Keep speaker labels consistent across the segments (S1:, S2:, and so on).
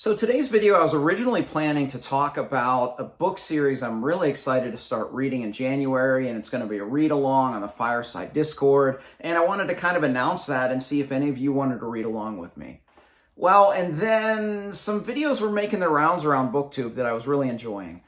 S1: So today's video, I was originally planning to talk about a book series I'm really excited to start reading in January, and it's going to be a read-along on the Fireside Discord, and I wanted to kind of announce that and see if any of you wanted to read along with me. Well, and then some videos were making their rounds around BookTube that I was really enjoying.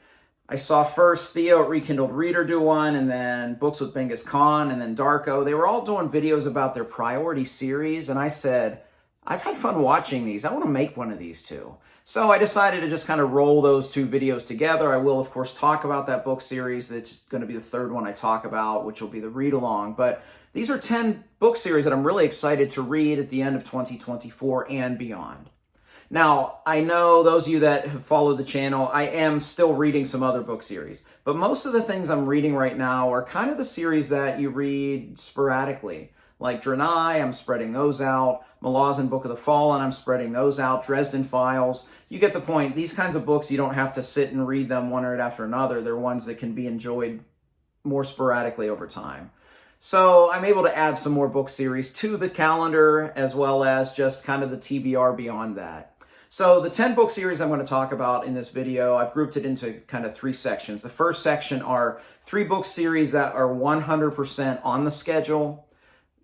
S1: I saw first Theo at Rekindled Reader do one, and then Books with Genghis Khan, and then Darko. They were all doing videos about their priority series, and I said, I've had fun watching these. I want to make one of these too. So I decided to just kind of roll those two videos together. I will, of course, talk about that book series. That's going to be the third one I talk about, which will be the read-along. But these are 10 book series that I'm really excited to read at the end of 2024 and beyond. Now, I know those of you that have followed the channel, I am still reading some other book series. But most of the things I'm reading right now are kind of the series that you read sporadically. Like Drenai, I'm spreading those out. Malazan Book of the Fallen, I'm spreading those out. Dresden Files. You get the point. These kinds of books, you don't have to sit and read them one right after another. They're ones that can be enjoyed more sporadically over time. So I'm able to add some more book series to the calendar, as well as just kind of the TBR beyond that. So the 10 book series I'm going to talk about in this video, I've grouped it into kind of 3 sections. The first section are 3 book series that are 100% on the schedule.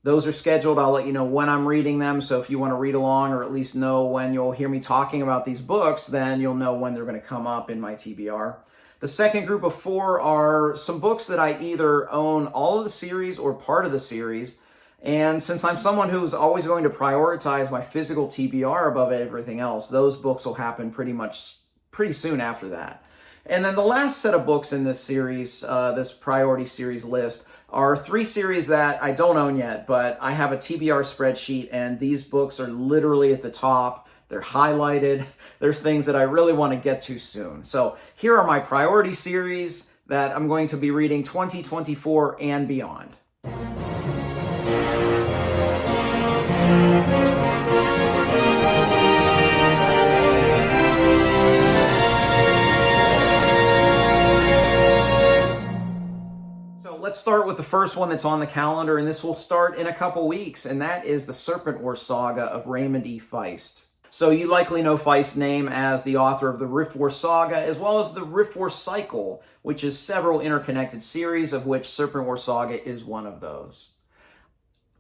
S1: Those are scheduled. I'll let you know when I'm reading them. So if you want to read along or at least know when you'll hear me talking about these books, then you'll know when they're going to come up in my TBR. The second group of 4 are some books that I either own all of the series or part of the series. And since I'm someone who's always going to prioritize my physical TBR above everything else, those books will happen pretty soon after that. And then the last set of books in this series, this priority series list, are 3 series that I don't own yet, but I have a TBR spreadsheet, and these books are literally at the top. They're highlighted. There's things that I really want to get to soon. So here are my priority series that I'm going to be reading 2024 and beyond. Let's start with the first one that's on the calendar, and this will start in a couple weeks, and that is the Serpent Wars saga of Raymond E. Feist. So you likely know Feist's name as the author of the Rift Wars saga, as well as the Rift Wars cycle, which is several interconnected series, of which Serpent Wars saga is one of those.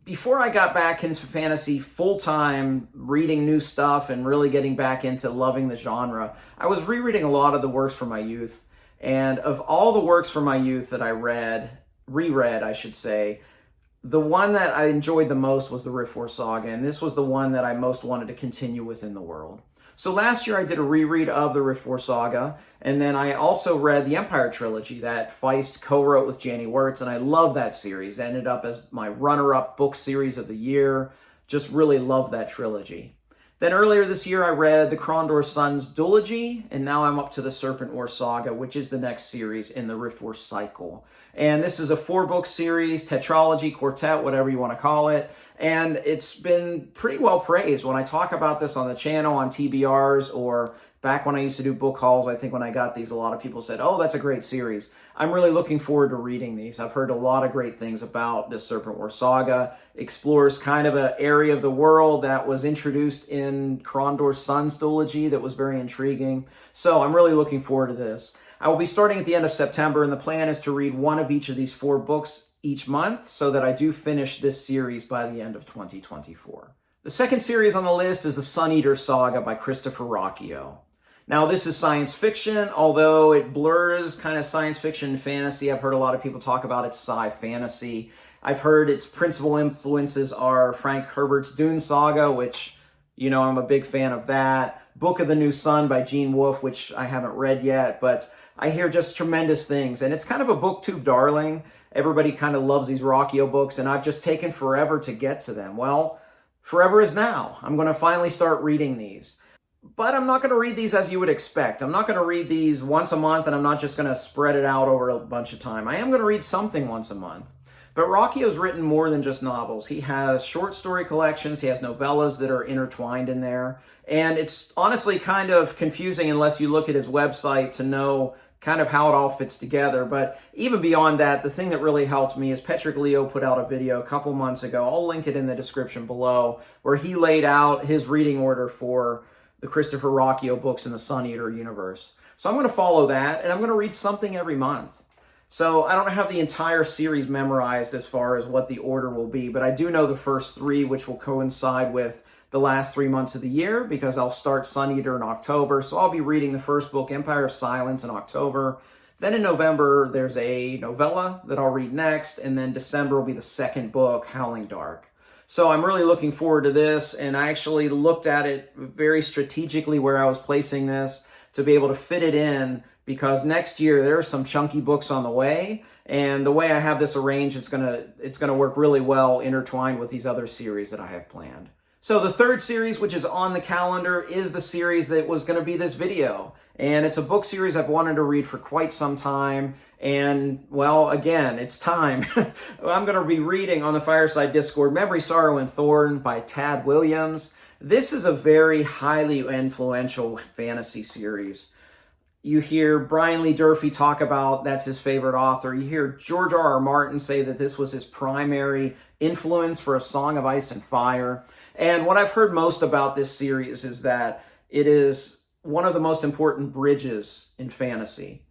S1: Before I got back into fantasy full-time, reading new stuff and really getting back into loving the genre, I was rereading a lot of the works from my youth. And of all the works from my youth that I reread, I should say, the one that I enjoyed the most was the Rift Wars saga, and this was the one that I most wanted to continue with in the world. So last year I did a reread of the Rift Wars saga, and then I also read the Empire trilogy that Feist co-wrote with Janny Wurts, and I love that series. It ended up as my runner-up book series of the year. Just really love that trilogy. Then earlier this year I read the Krondor Sons duology, and now I'm up to the Serpent Wars saga, which is the next series in the Rift Wars cycle. And this is a 4-book series, tetralogy, quartet, whatever you want to call it. And it's been pretty well praised. When I talk about this on the channel, on TBRs, or back when I used to do book hauls, I think when I got these, a lot of people said, oh, that's a great series. I'm really looking forward to reading these. I've heard a lot of great things about this Serpent Wars saga. Explores kind of an area of the world that was introduced in Krondor Sons duology that was very intriguing. So I'm really looking forward to this. I will be starting at the end of September, and the plan is to read one of each of these 4 books each month so that I do finish this series by the end of 2024. The second series on the list is the SunEater saga by Christopher Ruocchio. Now, this is science fiction, although it blurs kind of science fiction and fantasy. I've heard a lot of people talk about its sci-fantasy. I've heard its principal influences are Frank Herbert's Dune saga, which, you know, I'm a big fan of that. Book of the New Sun by Gene Wolfe, which I haven't read yet, but I hear just tremendous things. And it's kind of a BookTube darling. Everybody kind of loves these Ruocchio books, and I've just taken forever to get to them. Well, forever is now. I'm going to finally start reading these. But I'm not going to read these as you would expect. I'm not going to read these once a month, and I'm not just going to spread it out over a bunch of time. I am going to read something once a month. But Ruocchio's written more than just novels. He has short story collections. He has novellas that are intertwined in there. And it's honestly kind of confusing unless you look at his website to know kind of how it all fits together. But even beyond that, the thing that really helped me is Petrik put out a video a couple months ago. I'll link it in the description below, where he laid out his reading order for the Christopher Rocchio books in the SunEater universe. So I'm going to follow that, and I'm going to read something every month. So I don't have the entire series memorized as far as what the order will be, but I do know the first 3, which will coincide with the last 3 months of the year, because I'll start SunEater in October. So I'll be reading the first book, Empire of Silence, in October. Then in November, there's a novella that I'll read next, and then December will be the second book, Howling Dark. So I'm really looking forward to this, and I actually looked at it very strategically where I was placing this to be able to fit it in, because next year there are some chunky books on the way, and the way I have this arranged, it's gonna work really well intertwined with these other series that I have planned. So the third series, which is on the calendar, is the series that was going to be this video. And it's a book series I've wanted to read for quite some time. And, well, again, it's time. I'm going to be reading on the Fireside Discord Memory, Sorrow, and Thorn by Tad Williams. This is a very highly influential fantasy series. You hear Brian Lee Durfee talk about that's his favorite author. You hear George R.R. Martin say that this was his primary influence for A Song of Ice and Fire. And what I've heard most about this series is that it is one of the most important bridges in fantasy.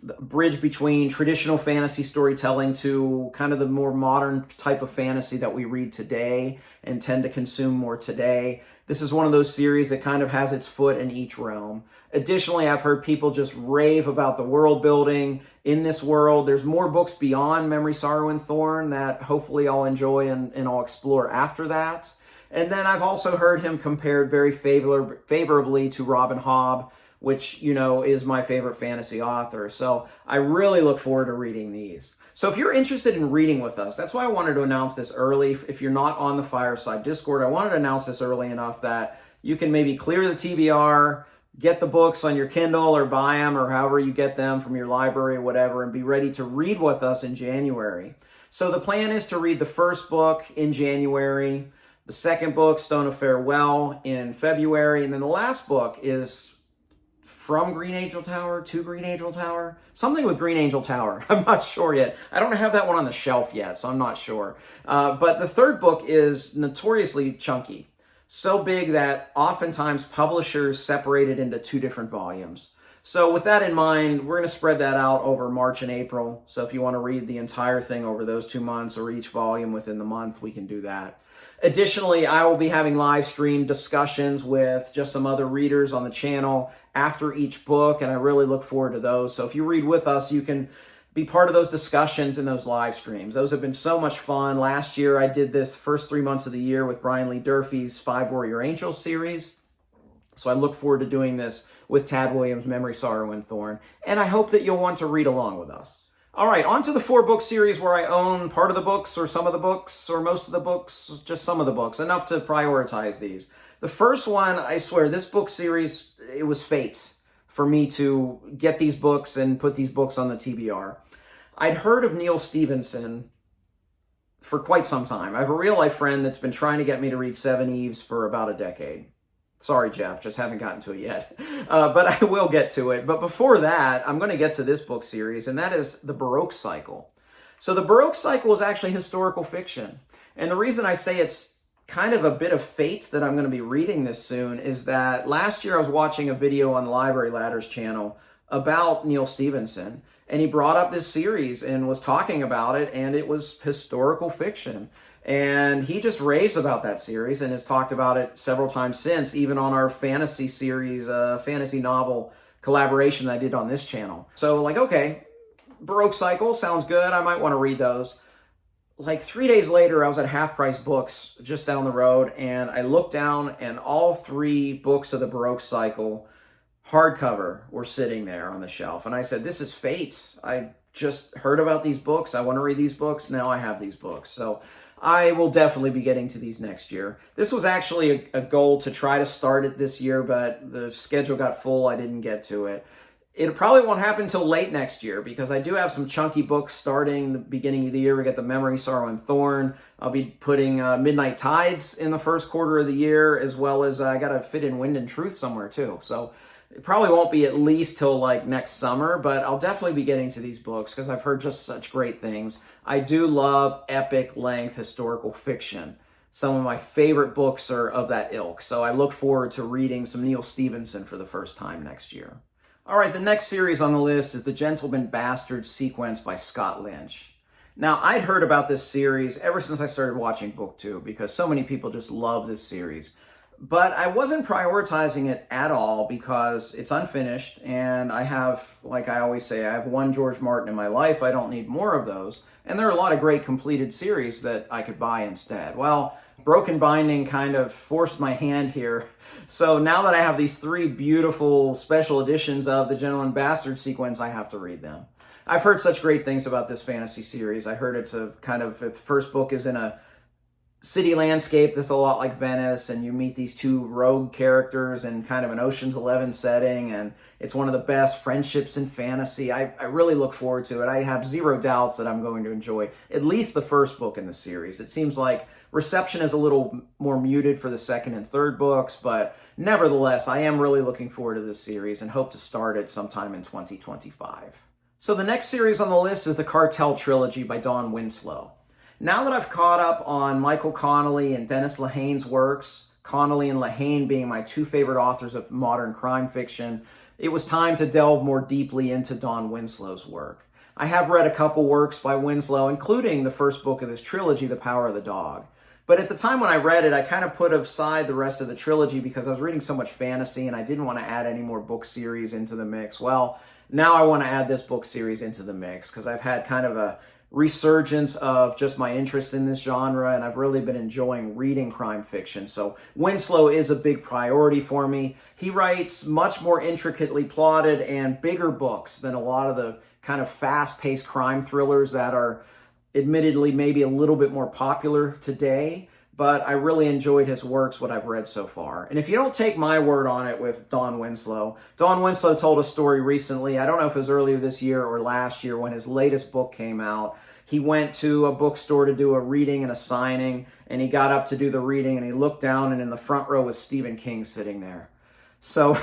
S1: The bridge between traditional fantasy storytelling to kind of the more modern type of fantasy that we read today and tend to consume more today. This is one of those series that kind of has its foot in each realm. Additionally, I've heard people just rave about the world building in this world. There's more books beyond Memory, Sorrow, and Thorn that hopefully I'll enjoy and I'll explore after that. And then I've also heard him compared very favorably to Robin Hobb, which, you know, is my favorite fantasy author. So I really look forward to reading these. So if you're interested in reading with us, that's why I wanted to announce this early. If you're not on the Fireside Discord, I wanted to announce this early enough that you can maybe clear the TBR, get the books on your Kindle or buy them or however you get them from your library or whatever, and be ready to read with us in January. So the plan is to read the first book in January, the second book, Stone of Farewell, in February. And then the last book is From Green Angel Tower to Green Angel Tower. Something with Green Angel Tower. I'm not sure yet. I don't have that one on the shelf yet, so I'm not sure. But the third book is notoriously chunky. So big that oftentimes publishers separate it into 2 different volumes. So with that in mind, we're going to spread that out over March and April. So if you want to read the entire thing over those 2 months or each volume within the month, we can do that. Additionally, I will be having live stream discussions with just some other readers on the channel after each book, and I really look forward to those. So if you read with us, you can be part of those discussions in those live streams. Those have been so much fun. Last year, I did this first 3 months of the year with Brian Lee Durfee's 5 Warrior Angels series. So I look forward to doing this with Tad Williams' Memory, Sorrow, and Thorn, and I hope that you'll want to read along with us. All right, on to the 4-book series where I own part of the books or some of the books or most of the books, just some of the books, enough to prioritize these. The first one, I swear, this book series, it was fate for me to get these books and put these books on the TBR. I'd heard of Neal Stephenson for quite some time. I have a real-life friend that's been trying to get me to read Seven Eves for about a decade. Sorry, Jeff, just haven't gotten to it yet. But I will get to it. But before that, I'm going to get to this book series, and that is the Baroque Cycle. So the Baroque Cycle is actually historical fiction. And the reason I say it's kind of a bit of fate that I'm going to be reading this soon is that last year I was watching a video on the Library Ladders channel about Neal Stephenson, and he brought up this series and was talking about it, and it was historical fiction. And he just raves about that series and has talked about it several times since, even on our fantasy series, fantasy novel collaboration that I did on this channel. So like, okay, Baroque Cycle sounds good. I might want to read those. Like 3 days later, I was at Half Price Books just down the road, and I looked down and all 3 books of the Baroque Cycle hardcover were sitting there on the shelf. And I said, this is fate. I just heard about these books. I want to read these books. Now I have these books. So I will definitely be getting to these next year. This was actually a goal to try to start it this year, but the schedule got full. I didn't get to it. It probably won't happen until late next year because I do have some chunky books starting the beginning of the year. We got the Memory, Sorrow, and Thorn. I'll be putting Midnight Tides in the first quarter of the year, as well as I got to fit in Wind and Truth somewhere too. So it probably won't be at least till like next summer, but I'll definitely be getting to these books because I've heard just such great things. I do love epic length historical fiction. Some of my favorite books are of that ilk, so I look forward to reading some Neil Stephenson for the first time next year. All right, the next series on the list is The Gentleman Bastard sequence by Scott Lynch. Now, I'd heard about this series ever since I started watching BookTube because so many people just love this series. But I wasn't prioritizing it at all because it's unfinished, and I have, like I always say, I have one George Martin in my life. I don't need more of those. And there are a lot of great completed series that I could buy instead. Well, Broken Binding kind of forced my hand here. So now that I have these 3 beautiful special editions of The Gentleman Bastard sequence, I have to read them. I've heard such great things about this fantasy series. I heard it's a kind of, the first book is in a city landscape that's a lot like Venice, and you meet these 2 rogue characters in kind of an Ocean's 11 setting, and it's one of the best friendships in fantasy. I really look forward to it. I have zero doubts that I'm going to enjoy at least the first book in the series. It seems like reception is a little more muted for the second and third books, but nevertheless, I am really looking forward to this series and hope to start it sometime in 2025. So the next series on the list is the Cartel Trilogy by Dawn Winslow. Now that I've caught up on Michael Connelly and Dennis Lehane's works, Connelly and Lehane being my 2 favorite authors of modern crime fiction, it was time to delve more deeply into Dawn Winslow's work. I have read a couple works by Winslow, including the first book of this trilogy, The Power of the Dog. But at the time when I read it, I kind of put aside the rest of the trilogy because I was reading so much fantasy and I didn't want to add any more book series into the mix. Well, now I want to add this book series into the mix because I've had kind of a resurgence of just my interest in this genre, and I've really been enjoying reading crime fiction. So Winslow is a big priority for me. He writes much more intricately plotted and bigger books than a lot of the kind of fast-paced crime thrillers that are admittedly maybe a little bit more popular today, but I really enjoyed his works, what I've read so far. And if you don't take my word on it with Dawn Winslow told a story recently, I don't know if it was earlier this year or last year when his latest book came out. He went to a bookstore to do a reading and a signing, and he got up to do the reading, and he looked down, and in the front row was Stephen King sitting there. So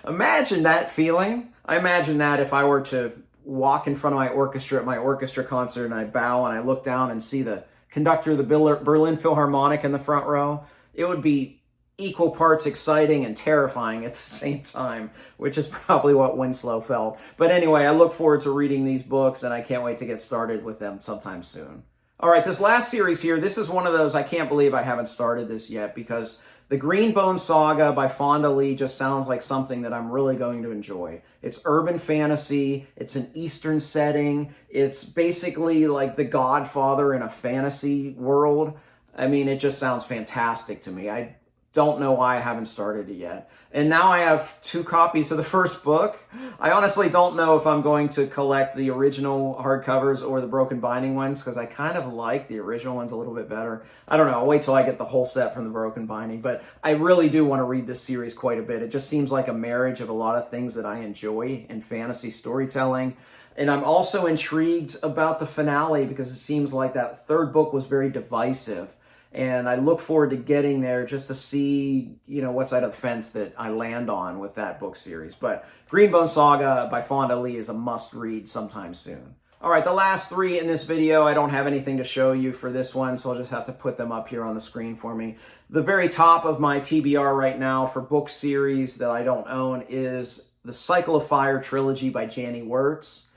S1: imagine that feeling. I imagine that if I were to walk in front of my orchestra at my orchestra concert, and I bow and I look down and see the conductor of the Berlin Philharmonic in the front row, it would be equal parts exciting and terrifying at the same time, which is probably what Winslow felt. But anyway, I look forward to reading these books, and I can't wait to get started with them sometime soon. All right, this last series here, this is one of those, I can't believe I haven't started this yet, because the Greenbone Saga by Fonda Lee just sounds like something that I'm really going to enjoy. It's urban fantasy, it's an Eastern setting, it's basically like The Godfather in a fantasy world. I mean, it just sounds fantastic to me. I don't know why I haven't started it yet. And now I have 2 copies of the first book. I honestly don't know if I'm going to collect the original hardcovers or the broken binding ones, because I kind of like the original ones a little bit better. I don't know. I'll wait till I get the whole set from the broken binding. But I really do want to read this series quite a bit. It just seems like a marriage of a lot of things that I enjoy in fantasy storytelling. And I'm also intrigued about the finale because it seems like that third book was very divisive. And I look forward to getting there just to see, what side of the fence that I land on with that book series. But Greenbone Saga by Fonda Lee is a must-read sometime soon. All right, the last 3 in this video, I don't have anything to show you for this one, so I'll just have to put them up here on the screen for me. The very top of my TBR right now for book series that I don't own is the Cycle of Fire trilogy by Janny Wurts.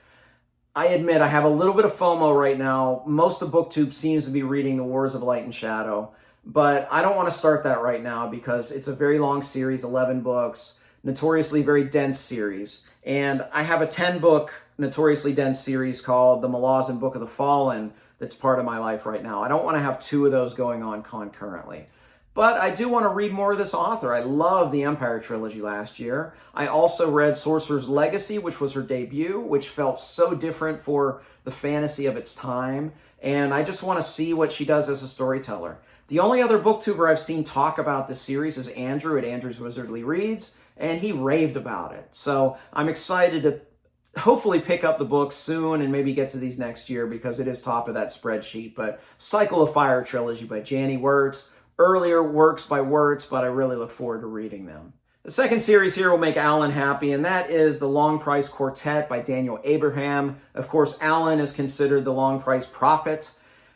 S1: I admit I have a little bit of FOMO right now. Most of BookTube seems to be reading The Wars of Light and Shadow, but I don't want to start that right now because it's a very long series, 11 books, notoriously very dense series. And I have a 10-book notoriously dense series called The Malazan Book of the Fallen that's part of my life right now. I don't want to have 2 of those going on concurrently. But I do want to read more of this author. I love the Empire trilogy last year. I also read Sorcerer's Legacy, which was her debut, which felt so different for the fantasy of its time. And I just want to see what she does as a storyteller. The only other booktuber I've seen talk about this series is Andrew at Andrew's Wizardly Reads, and he raved about it. So I'm excited to hopefully pick up the book soon and maybe get to these next year because it is top of that spreadsheet. But Cycle of Fire trilogy by Janny Wurts. Earlier works by Wurts, but I really look forward to reading them. The second series here will make Alan happy, and that is The Long Price Quartet by Daniel Abraham. Of course, Alan is considered the Long Price prophet,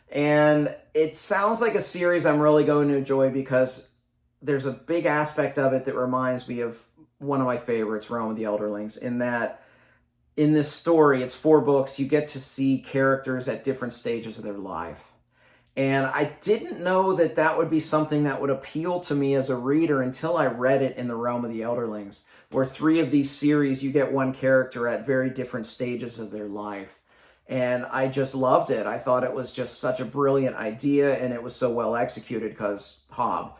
S1: and it sounds like a series I'm really going to enjoy because there's a big aspect of it that reminds me of one of my favorites, Realm of the Elderlings, in that in this story, it's 4 books, you get to see characters at different stages of their life. And I didn't know that that would be something that would appeal to me as a reader until I read it in the Realm of the Elderlings, where 3 of these series, you get one character at very different stages of their life. And I just loved it. I thought it was just such a brilliant idea, and it was so well executed because Hob.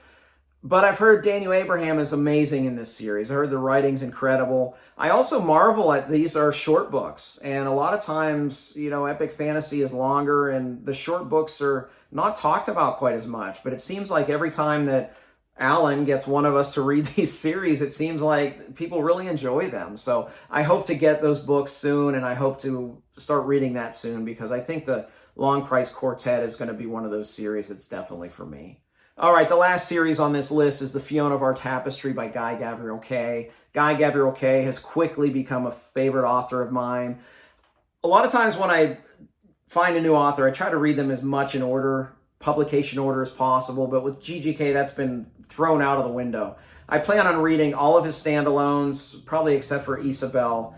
S1: But I've heard Daniel Abraham is amazing in this series. I heard the writing's incredible. I also marvel at these are short books. And a lot of times, epic fantasy is longer and the short books are not talked about quite as much. But it seems like every time that Alan gets one of us to read these series, it seems like people really enjoy them. So I hope to get those books soon, and I hope to start reading that soon because I think the Long Price Quartet is going to be one of those series that's definitely for me. All right, the last series on this list is The Fiona of Our Tapestry by Guy Gavriel Kay. Guy Gavriel Kay has quickly become a favorite author of mine. A lot of times when I find a new author, I try to read them as much in order, publication order as possible, but with GGK, that's been thrown out of the window. I plan on reading all of his standalones, probably except for Isabel,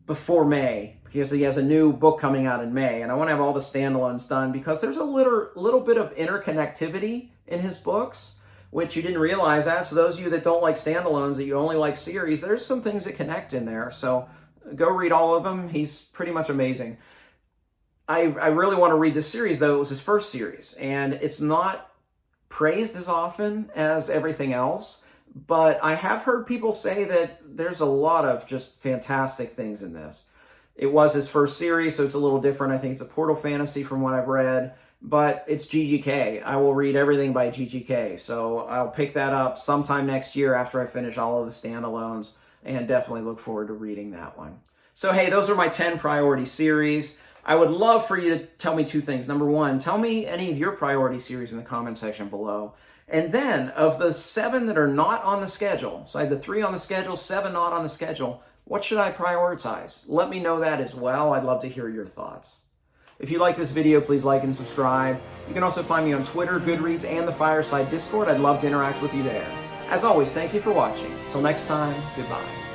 S1: before May, because he has a new book coming out in May, and I want to have all the standalones done because there's a little bit of interconnectivity in his books, which you didn't realize that. So those of you that don't like standalones, that you only like series, there's some things that connect in there. So go read all of them. He's pretty much amazing. I really want to read this series, though. It was his first series, and it's not praised as often as everything else, but I have heard people say that there's a lot of just fantastic things in this. It was his first series, so it's a little different. I think it's a portal fantasy from what I've read, but it's GGK. I will read everything by GGK, so I'll pick that up sometime next year after I finish all of the standalones, and definitely look forward to reading that one. So hey, those are my 10 priority series. I would love for you to tell me 2 things. Number 1, tell me any of your priority series in the comment section below. And then, of the 7 that are not on the schedule, so I had the 3 on the schedule, 7 not on the schedule, what should I prioritize? Let me know that as well. I'd love to hear your thoughts. If you like this video, please like and subscribe. You can also find me on Twitter, Goodreads, and the Fireside Discord. I'd love to interact with you there. As always, thank you for watching. Till next time, goodbye.